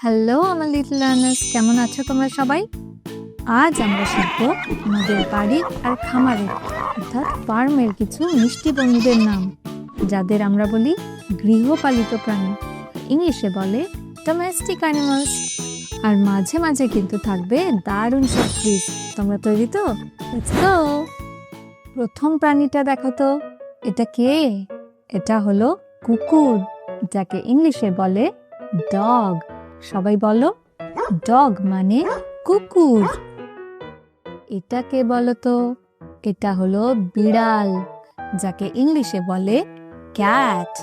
Hello আমার little learners, কেমন আছো তোমরা সবাই? আজ আমরা শিখব আমাদের বাড়ির আর খামারের অর্থাৎ ফার্মের কিছু মিষ্টি বন্ধুদের নাম, যাদের আমরা বলি গৃহপালিত প্রাণী, ইংলিশে বলে ডোমেস্টিক অ্যানিমালস। আর মাঝে মাঝে কিন্তু থাকবে দারুণ সব কুইজ। তোমরা তৈরি তো? Let's go. প্রথম প্রাণীটা দেখো তো, এটা কে? এটা হলো কুকুর, যাকে ইংলিশে বলে ডগ। সবাই বলো ডগ মানে কুকুর। এটা কে বলো তো? এটা হলো বিড়াল, যাকে ইংলিশে বলে ক্যাট।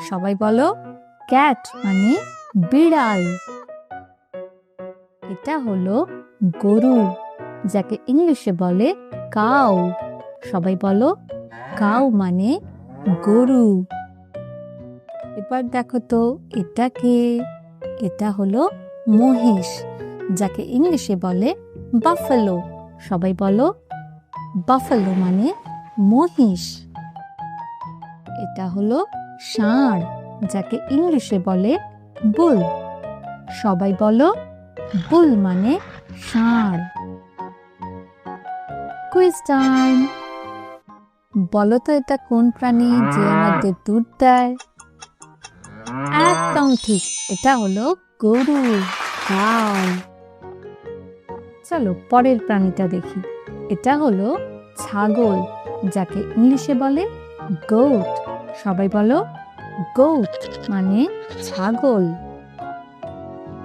সবাই বলো ক্যাট মানে বিড়াল। এটা হলো গরু, যাকে ইংলিশে বলে কাউ। সবাই বলো কাউ মানে গরু। এবার দেখো তো, এটা কে? এটা হলো মহিষ, যাকে ইংলিশে বলে বাফেলো। সবাই বলো বাফেলো মানে মহিষ। এটা হলো ষাঁড়, যাকে ইংলিশে বলে বুল। সবাই বলো বুল মানে ষাঁড়। Quiz time. বলো তো এটা কোন প্রাণী যে আমাদের দুধ দেয়? একদম ঠিক, এটা হলো গরু, কাউ। চলো পরের প্রাণীটা দেখি। এটা হলো ছাগল, যাকে ইংলিশে বলে গোট। সবাই বলো গোট মানে ছাগল।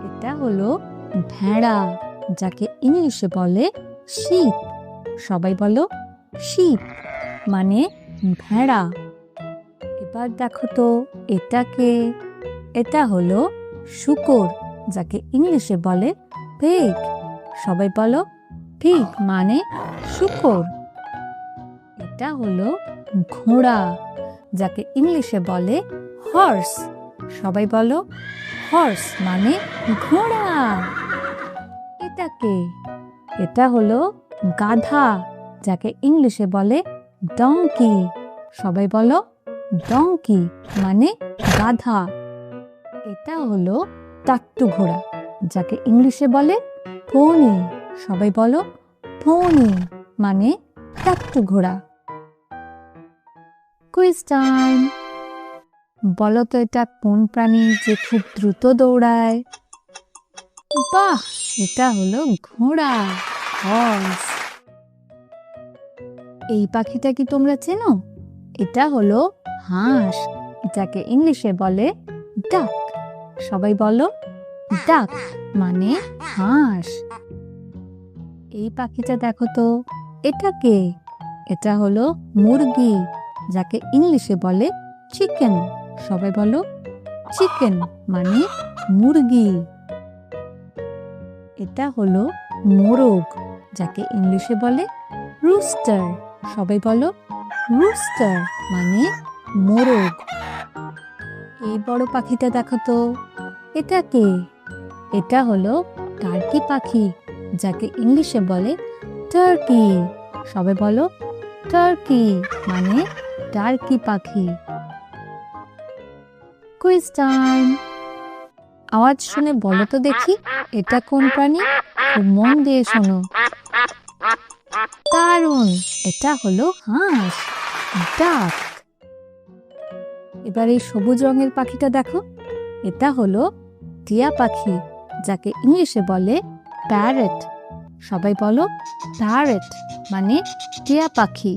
এটা হলো ভেড়া, যাকে ইংলিশে বলে শিপ। সবাই বলো শিপ মানে ভেড়া। এবার দেখো তো, এটা কে? এটা হলো শূকর, যাকে ইংলিশে বলে পিগ। সবাই বলো পিগ মানে শূকর। এটা হলো ঘোড়া, যাকে ইংলিশে বলে হর্স। সবাই বলো হর্স মানে ঘোড়া। এটা কে? এটা হলো গাধা, যাকে ইংলিশে বলে ডঙ্কি। সবাই বলো ডঙ্কি মানে গাধা। এটা হলো টাট্টু ঘোড়া, যাকে ইংলিশে বলে পোনি। সবাই বলো পোনি মানে টাট্টু ঘোড়া। Quiz time. বলো তো এটা কোন প্রাণী যে খুব দ্রুত দৌড়ায়? বাহ, এটা হলো ঘোড়া, হর্স। এই পাখিটা কি তোমরা চেনো? এটা হলো হাঁস, যাকে ইংলিশে বলে ডাক। সবাই বলো ডাক মানে হাঁস। এই পাখিটা দেখো তো, এটা কে? এটা হলো মুরগি, যাকে ইংলিশে বলে চিকেন। সবাই বলো চিকেন মানে মুরগি। এটা হলো মোরগ, যাকে ইংলিশে বলে রুস্টার। সবাই বলো রুস্টার মানে মোরগ। এই বড় পাখিটা দেখো তো, এটা কে? এটা হলো টার্কি পাখি, যাকে ইংলিশে বলে টার্কি। সবাই বলো টার্কি মানে টার্কি পাখি। Quiz time. আওয়াজ শুনে বলো তো দেখি এটা কোন প্রাণী? খুব মন দিয়ে শোনো। দারুণ, এটা হলো হাঁস, ডাক। এবার এই সবুজ রঙের পাখিটা দেখো, এটা হলো টিয়া পাখি, যাকে ইংলিশে বলে প্যারেট। সবাই বলো প্যারেট মানে টিয়া পাখি।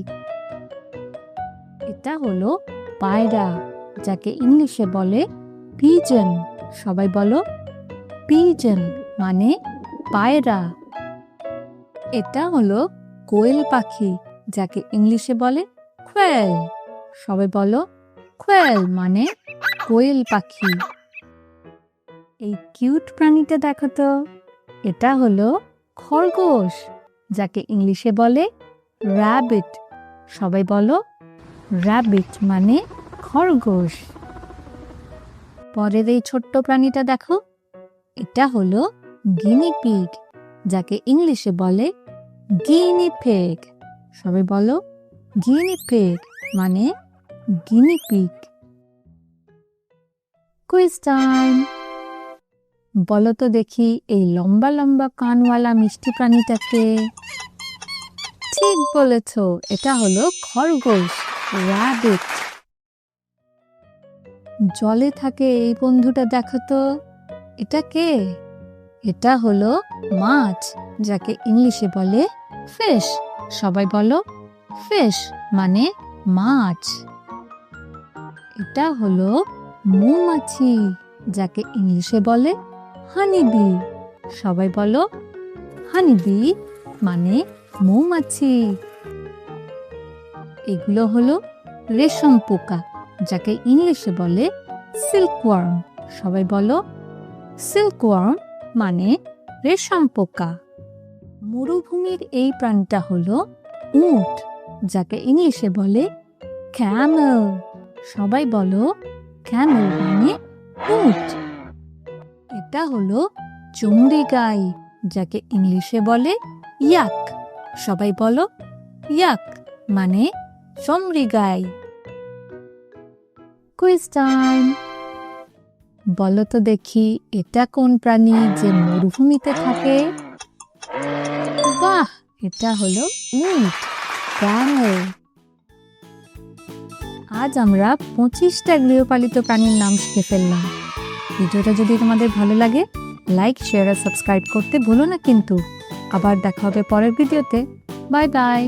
এটা হলো পায়রা, যাকে ইংলিশে বলে পিজন। সবাই বলো পিজন মানে পায়রা। এটা হলো কোয়েল পাখি, যাকে ইংলিশে বলে কোয়েল। সবাই বলো কোয়েল মানে কোয়েল পাখি। এই কিউট প্রাণীটা দেখো তো, এটা হলো খরগোশ, যাকে ইংলিশে বলে র্যাবিট। সবাই বলো র্যাবিট মানে খরগোশ। পরের এই ছোট্ট প্রাণীটা দেখো, এটা হলো গিনি পিগ, যাকে ইংলিশে বলে গিনি পিগ। সবাই বলো গিনি পিগ মানে গিনি পিগ। Quiz time. বলো তো দেখি এই লম্বা লম্বা কানওয়ালা মিষ্টি প্রাণীটাকে? ঠিক বলেছ, এটা হলো খরগোশ, র‍্যাবিট। জলে থাকে এই বন্ধুটা, দেখো তো, এটা কে? এটা হলো মাছ, যাকে ইংলিশে বলে ফিশ। সবাই বলো ফিশ মানে মাছ। এটা হলো মৌমাছি, যাকে ইংলিশে বলে হানিবি। সবাই বলো হানিবি মানে মৌমাছি। এগুলো হলো রেশম পোকা, যাকে ইংলিশে বলে সিল্কওয়ার্ম। সবাই বলো সিল্কওয়ার্ম মানে রেশম পোকা। মরুভূমির এই প্রাণীটা হলো উট, যাকে ইংলিশে বলে ক্যামেল। সবাই বলো ক্যামেল মানে উট। এটা হলো চমড়ি গাই, যাকে ইংলিশে বলে ইয়াক। সবাই বলো ইয়াক মানে চমড়ি গাই। Quiz time. বলো তো দেখি এটা কোন প্রাণী যে মরুভূমিতে থাকে? বাহ, এটা হলো উট, ক্যামেল। আজ আমরা 25টা গৃহপালিত প্রাণীর নাম শিখে ফেললাম। ভিডিওটা যদি তোমাদের ভালো লাগে, লাইক, শেয়ার আর সাবস্ক্রাইব করতে ভুলো না কিন্তু। আবার দেখা হবে পরের ভিডিওতে। Bye bye.